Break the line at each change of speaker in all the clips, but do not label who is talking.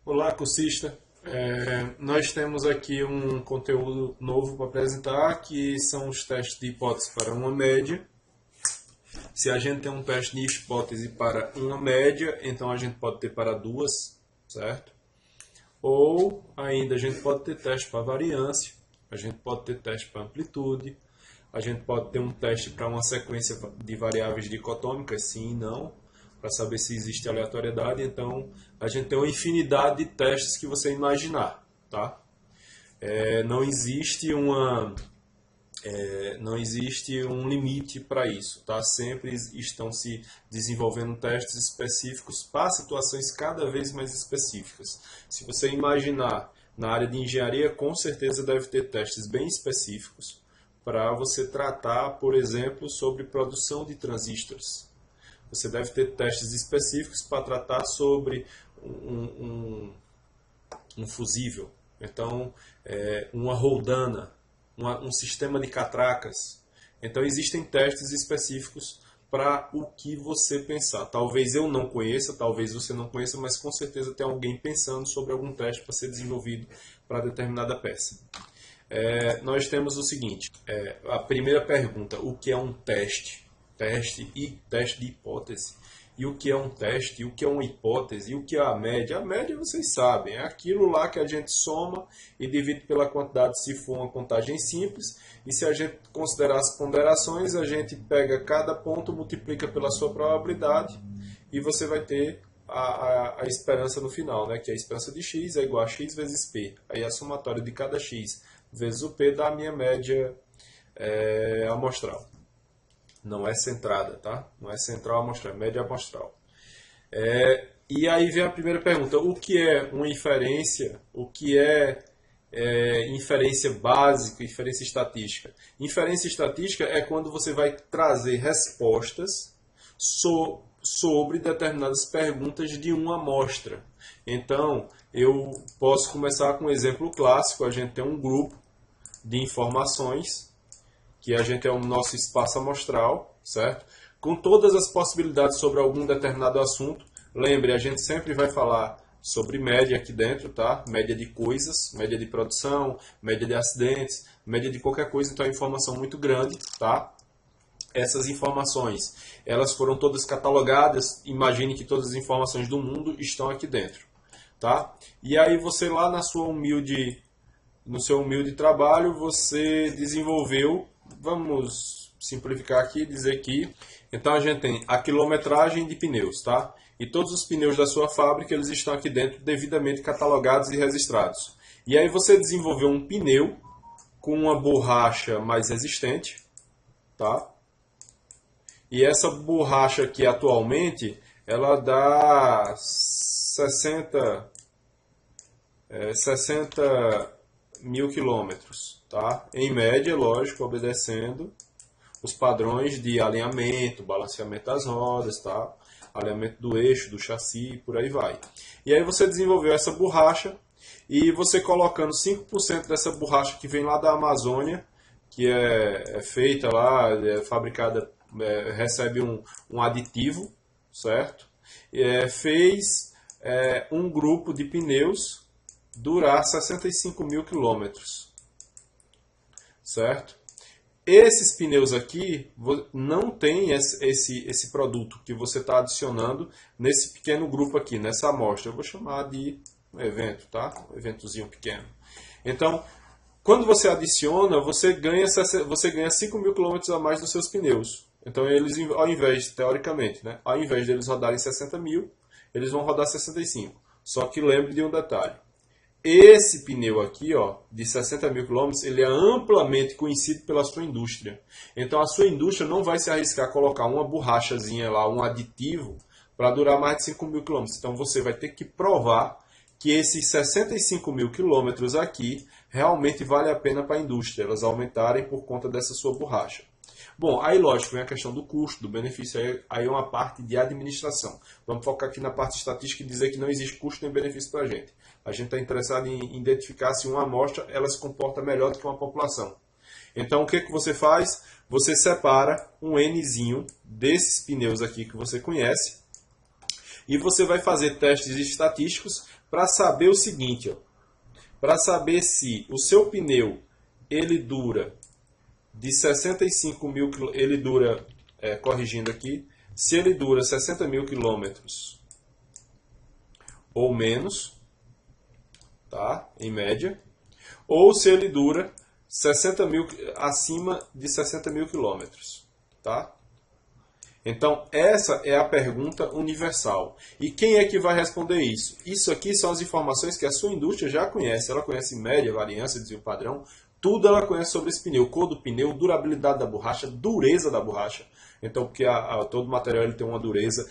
Olá, cursista. Nós temos aqui um conteúdo novo para apresentar, que são os testes de hipótese para uma média. Se a gente tem um teste de hipótese para uma média, então a gente pode ter para duas, certo? Ou ainda a gente pode ter teste para variância, a gente pode ter teste para amplitude, a gente pode ter um teste para uma sequência de variáveis dicotômicas, sim e não, para saber se existe aleatoriedade. Então, a gente tem uma infinidade de testes que você imaginar, tá? Não existe não existe um limite para isso, tá? Sempre estão se desenvolvendo testes específicos para situações cada vez mais específicas. Se você imaginar na área de engenharia, com certeza deve ter testes bem específicos para você tratar, por exemplo, sobre produção de transistores. Você deve ter testes específicos para tratar sobre um fusível. Então, uma roldana, um sistema de catracas. Então, existem testes específicos para o que você pensar. Talvez eu não conheça, talvez você não conheça, mas com certeza tem alguém pensando sobre algum teste para ser desenvolvido para determinada peça. Nós temos o seguinte, a primeira pergunta: o que é um teste? Teste e teste de hipótese. E o que é um teste? E o que é uma hipótese? E o que é a média? A média vocês sabem, é aquilo lá que a gente soma e divide pela quantidade se for uma contagem simples. E se a gente considerar as ponderações, a gente pega cada ponto, multiplica pela sua probabilidade e você vai ter a esperança no final, né? Que a esperança de x é igual a x vezes p. Aí a somatória de cada x vezes o p dá a minha média amostral. Não é centrada, tá? Não é central amostral, é média amostral. E aí vem a primeira pergunta: o que é uma inferência? O que é inferência básica, inferência estatística? Inferência estatística é quando você vai trazer respostas sobre determinadas perguntas de uma amostra. Então, eu posso começar com um exemplo clássico. A gente tem um grupo de informações, que a gente é o nosso espaço amostral, certo? Com todas as possibilidades sobre algum determinado assunto. Lembre, a gente sempre vai falar sobre média aqui dentro, tá? Média de coisas, média de produção, média de acidentes, média de qualquer coisa, então é informação muito grande, tá? Essas informações, elas foram todas catalogadas. Imagine que todas as informações do mundo estão aqui dentro, tá? E aí você lá no seu humilde trabalho, você desenvolveu, vamos simplificar aqui e dizer que, então a gente tem a quilometragem de pneus, tá? E todos os pneus da sua fábrica, eles estão aqui dentro devidamente catalogados e registrados. E aí você desenvolveu um pneu com uma borracha mais resistente, tá? E essa borracha aqui atualmente, ela dá 60 mil quilômetros, tá? Em média, lógico, obedecendo os padrões de alinhamento, balanceamento das rodas, tá? Alinhamento do eixo, do chassi, por aí vai. E aí você desenvolveu essa borracha e você colocando 5% dessa borracha que vem lá da Amazônia, que é feita lá, fabricada, recebe um aditivo, certo? Fez um grupo de pneus durar 65 mil quilômetros, certo? Esses pneus aqui não tem esse produto que você está adicionando nesse pequeno grupo aqui, nessa amostra. Eu vou chamar de um evento, tá? Um eventozinho pequeno. Então, quando você adiciona, você ganha 5 mil quilômetros a mais dos seus pneus. Então, eles, ao invés, teoricamente, né? Ao invés de eles rodarem 60 mil, eles vão rodar 65. Só que lembre de um detalhe. Esse pneu aqui, ó, de 60 mil quilômetros, ele é amplamente conhecido pela sua indústria. Então a sua indústria não vai se arriscar a colocar uma borrachazinha lá, um aditivo, para durar mais de 5 mil quilômetros. Então você vai ter que provar que esses 65 mil quilômetros aqui realmente vale a pena para a indústria, elas aumentarem por conta dessa sua borracha. Bom, aí lógico, vem a questão do custo, do benefício, aí é uma parte de administração. Vamos focar aqui na parte estatística e dizer que não existe custo nem benefício para a gente. A gente está interessado em identificar se uma amostra ela se comporta melhor do que uma população. Então o que você faz? Você separa um Nzinho desses pneus aqui que você conhece E você vai fazer testes estatísticos para saber o seguinte, ó, para saber se o seu pneu ele dura de 65 mil quilômetros, ele dura, corrigindo aqui, se ele dura 60 mil quilômetros ou menos, tá? Em média, ou se ele dura 60 mil, acima de 60 mil quilômetros, tá? Então, essa é a pergunta universal. E quem é que vai responder isso? Isso aqui são as informações que a sua indústria já conhece. Ela conhece média, variância, desvio padrão, tudo ela conhece sobre esse pneu. Cor do pneu, durabilidade da borracha, dureza da borracha. Então, porque todo material ele tem uma dureza.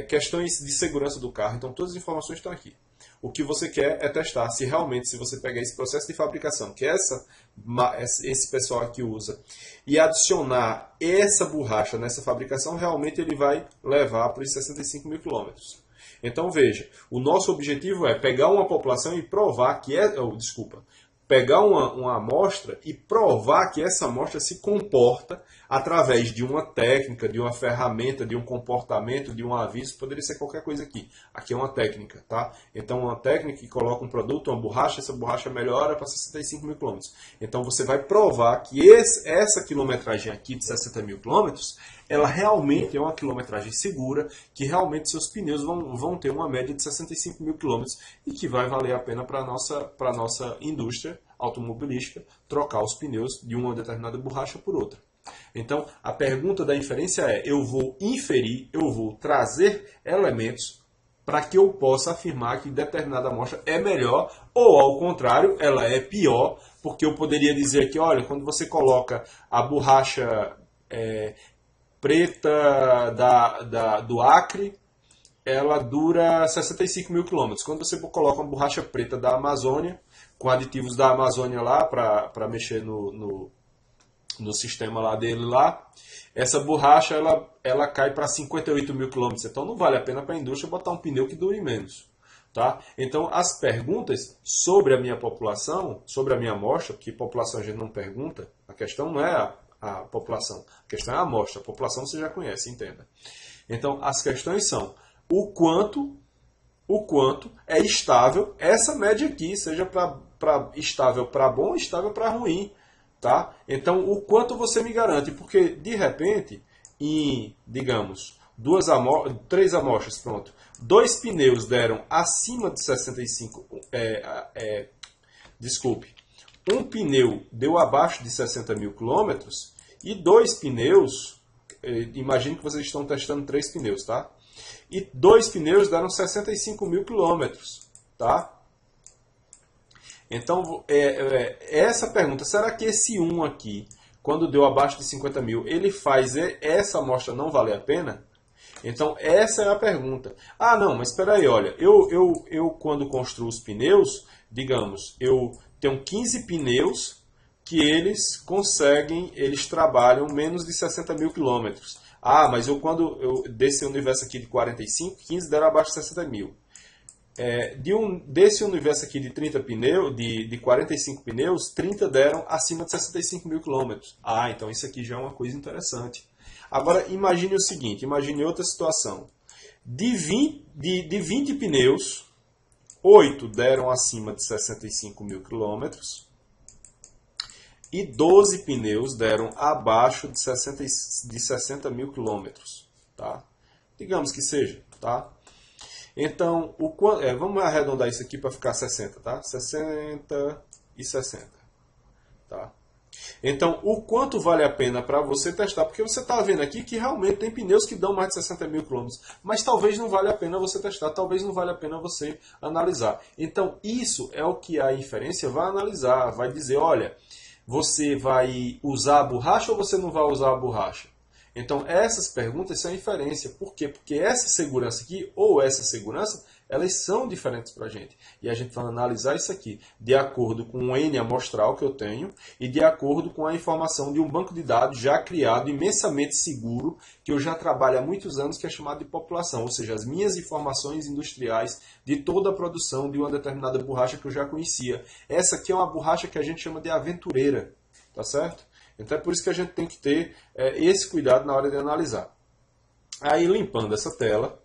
Questões de segurança do carro. Então, todas as informações estão aqui. O que você quer é testar se realmente, se você pegar esse processo de fabricação, que esse pessoal aqui usa, e adicionar essa borracha nessa fabricação, realmente ele vai levar para os 65 mil quilômetros. Então veja, o nosso objetivo é pegar uma população e provar que pegar uma amostra e provar que essa amostra se comporta através de uma técnica, de uma ferramenta, de um comportamento, de um aviso, poderia ser qualquer coisa aqui. Aqui é uma técnica, tá? Então uma técnica que coloca um produto, uma borracha, essa borracha melhora para 65 mil quilômetros. Então você vai provar que essa quilometragem aqui de 60 mil quilômetros, ela realmente é uma quilometragem segura, que realmente seus pneus vão ter uma média de 65 mil quilômetros e que vai valer a pena para a nossa indústria automobilística trocar os pneus de uma determinada borracha por outra. Então, a pergunta da inferência é, eu vou inferir, eu vou trazer elementos para que eu possa afirmar que determinada amostra é melhor ou, ao contrário, ela é pior, porque eu poderia dizer que, olha, quando você coloca a borracha preta do Acre, ela dura 65 mil quilômetros. Quando você coloca uma borracha preta da Amazônia, com aditivos da Amazônia lá, para mexer no sistema lá dele lá, essa borracha ela cai para 58 mil quilômetros. Então não vale a pena para a indústria botar um pneu que dure menos. Tá? Então as perguntas sobre a minha população, sobre a minha amostra, porque população a gente não pergunta, a questão não é a população, a questão é a amostra. A população você já conhece, entenda. Então as questões são o quanto é estável essa média aqui, seja estável para bom, estável para ruim. Tá? Então, o quanto você me garante? Porque, de repente, em, digamos, 3 amostras, pronto, 2 pneus deram acima de 65, desculpe, um pneu deu abaixo de 60 mil quilômetros e 2 pneus, imagine que vocês estão testando 3 pneus, tá? E 2 pneus deram 65 mil quilômetros, tá? Então, essa pergunta, será que esse 1 aqui, quando deu abaixo de 50 mil, ele faz essa amostra não valer a pena? Então, essa é a pergunta. Ah, não, mas espera aí, olha, eu quando construo os pneus, digamos, eu tenho 15 pneus que eles trabalham menos de 60 mil quilômetros. Ah, mas desse universo aqui de 45, 15 deram abaixo de 60 mil. Desse universo aqui de 30 pneus, de 45 pneus, 30 deram acima de 65 mil quilômetros. Ah, então isso aqui já é uma coisa interessante. Agora imagine o seguinte, imagine outra situação. De 20 pneus, 8 deram acima de 65 mil quilômetros e 12 pneus deram abaixo de 60 mil quilômetros. Tá? Digamos que seja, tá? Então, vamos arredondar isso aqui para ficar 60, tá? 60 e 60, tá? Então, o quanto vale a pena para você testar? Porque você está vendo aqui que realmente tem pneus que dão mais de 60 mil quilômetros, mas talvez não valha a pena você testar, talvez não valha a pena você analisar. Então, isso é o que a inferência vai analisar, vai dizer, olha, você vai usar a borracha ou você não vai usar a borracha? Então, essas perguntas são inferência. Por quê? Porque essa segurança aqui, ou essa segurança, elas são diferentes para a gente. E a gente vai analisar isso aqui de acordo com o N amostral que eu tenho e de acordo com a informação de um banco de dados já criado, imensamente seguro, que eu já trabalho há muitos anos, que é chamado de população. Ou seja, as minhas informações industriais de toda a produção de uma determinada borracha que eu já conhecia. Essa aqui é uma borracha que a gente chama de aventureira. Tá certo? Então é por isso que a gente tem que ter esse cuidado na hora de analisar. Aí limpando essa tela,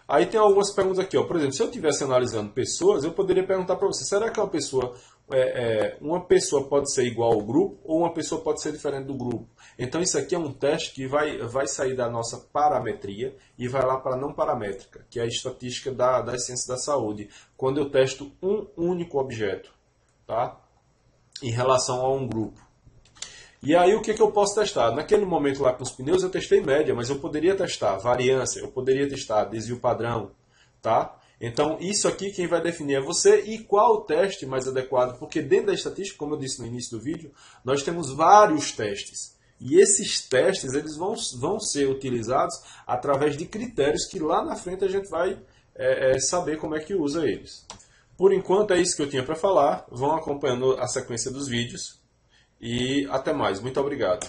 Aí tem algumas perguntas aqui, ó. Por exemplo, se eu estivesse analisando pessoas, eu poderia perguntar para você, será que uma pessoa pode ser igual ao grupo ou uma pessoa pode ser diferente do grupo? Então isso aqui é um teste que vai sair da nossa parametria e vai lá para a não paramétrica, que é a estatística das ciências da saúde, quando eu testo um único objeto, tá? Em relação a um grupo. E aí o que eu posso testar? Naquele momento lá com os pneus eu testei média, mas eu poderia testar variância, eu poderia testar desvio padrão, tá? Então isso aqui quem vai definir é você e qual o teste mais adequado, porque dentro da estatística, como eu disse no início do vídeo, nós temos vários testes. E esses testes eles vão ser utilizados através de critérios que lá na frente a gente vai saber como é que usa eles. Por enquanto é isso que eu tinha para falar, vão acompanhando a sequência dos vídeos. E até mais. Muito obrigado.